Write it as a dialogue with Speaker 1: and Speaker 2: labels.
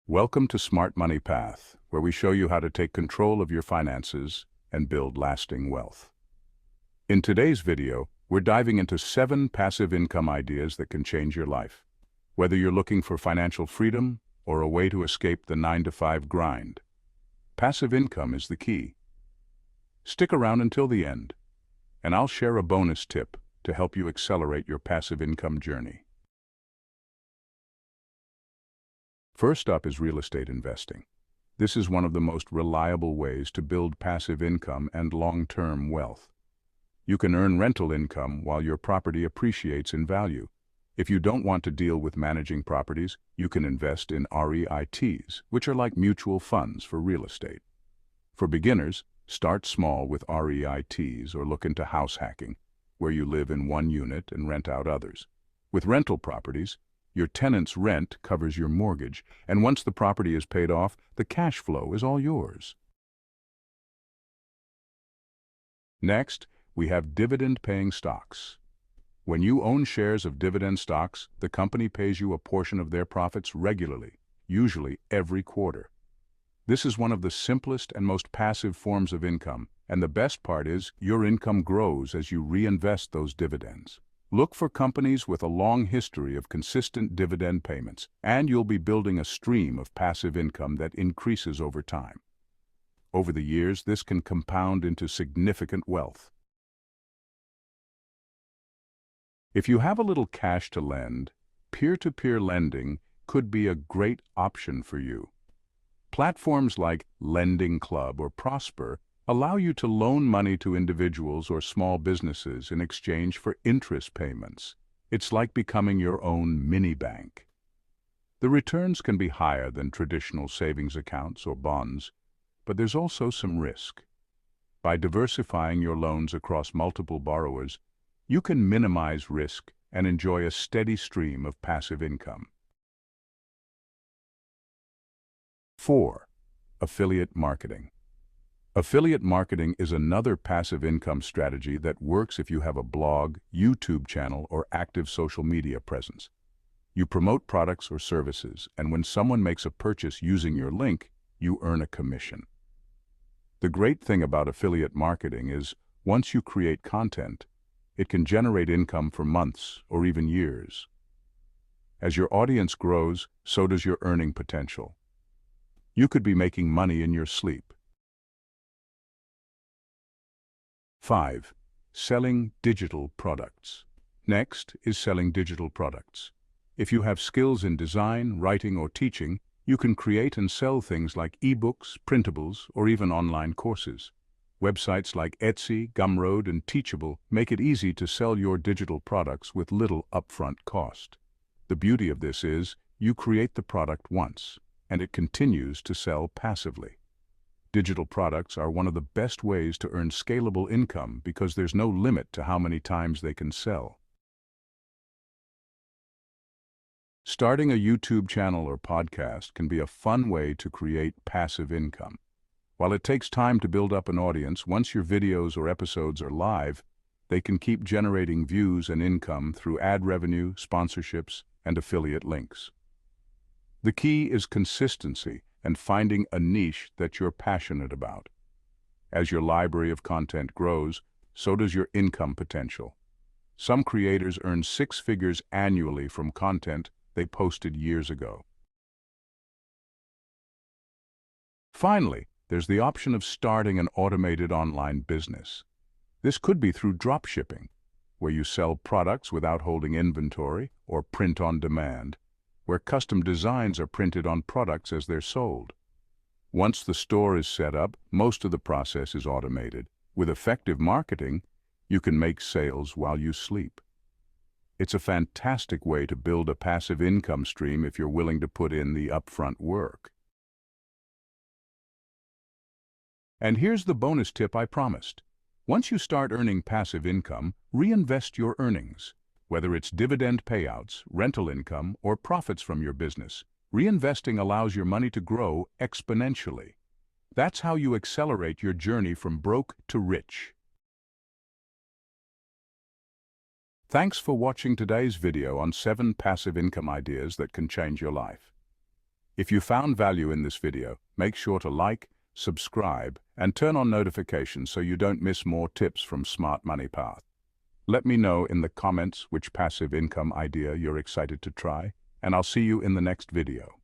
Speaker 1: Welcome to Smart Money Path, where we show you how to take control of your finances and build lasting wealth. In today's video, we're diving into 7 passive income ideas that can change your life. Whether you're looking for financial freedom or a way to escape the 9-to-5 grind, passive income is the key. Stick around until the end, and I'll share a bonus tip to help you accelerate your passive income journey. First up is real estate investing. This is one of the most reliable ways to build passive income and long-term wealth. You can earn rental income while your property appreciates in value. If you don't want to deal with managing properties, you can invest in REITs, which are like mutual funds for real estate. For beginners, start small with REITs or look into house hacking, where you live in one unit and rent out others. With rental properties, your tenant's rent covers your mortgage, and once the property is paid off, the cash flow is all yours. Next, we have dividend-paying stocks. When you own shares of dividend stocks, the company pays you a portion of their profits regularly, usually every quarter. This is one of the simplest and most passive forms of income, and the best part is your income grows as you reinvest those dividends. Look for companies with a long history of consistent dividend payments, and you'll be building a stream of passive income that increases over time. Over the years, this can compound into significant wealth. If you have a little cash to lend, peer-to-peer lending could be a great option for you. Platforms like Lending Club or Prosper allow you to loan money to individuals or small businesses in exchange for interest payments. It's like becoming your own mini bank. The returns can be higher than traditional savings accounts or bonds, but there's also some risk. By diversifying your loans across multiple borrowers, you can minimize risk and enjoy a steady stream of passive income. 4. Affiliate marketing. Affiliate marketing is another passive income strategy that works if you have a blog, YouTube channel, or active social media presence. You promote products or services, and when someone makes a purchase using your link, you earn a commission. The great thing about affiliate marketing is, once you create content, it can generate income for months or even years. As your audience grows, so does your earning potential. You could be making money in your sleep. 5. Selling digital products. Next is selling digital products. If you have skills in design, writing, or teaching, you can create and sell things like ebooks, printables, or even online courses. Websites like Etsy, Gumroad, and Teachable make it easy to sell your digital products with little upfront cost. The beauty of this is, you create the product once, and it continues to sell passively. Digital products are one of the best ways to earn scalable income because there's no limit to how many times they can sell. Starting a YouTube channel or podcast can be a fun way to create passive income. While it takes time to build up an audience, once your videos or episodes are live, they can keep generating views and income through ad revenue, sponsorships, and affiliate links. The key is consistency and finding a niche that you're passionate about. As your library of content grows, so does your income potential. Some creators earn 6 figures annually from content they posted years ago. Finally, there's the option of starting an automated online business. This could be through dropshipping, where you sell products without holding inventory, or print on demand, where custom designs are printed on products as they're sold. Once the store is set up, most of the process is automated. With effective marketing, you can make sales while you sleep. It's a fantastic way to build a passive income stream if you're willing to put in the upfront work. And here's the bonus tip I promised. Once you start earning passive income, reinvest your earnings. Whether it's dividend payouts, rental income, or profits from your business, reinvesting allows your money to grow exponentially. That's how you accelerate your journey from broke to rich. Thanks for watching today's video on 7 passive income ideas that can change your life. If you found value in this video, make sure to like, subscribe, and turn on notifications so you don't miss more tips from Smart Money Path. Let me know in the comments which passive income idea you're excited to try, and I'll see you in the next video.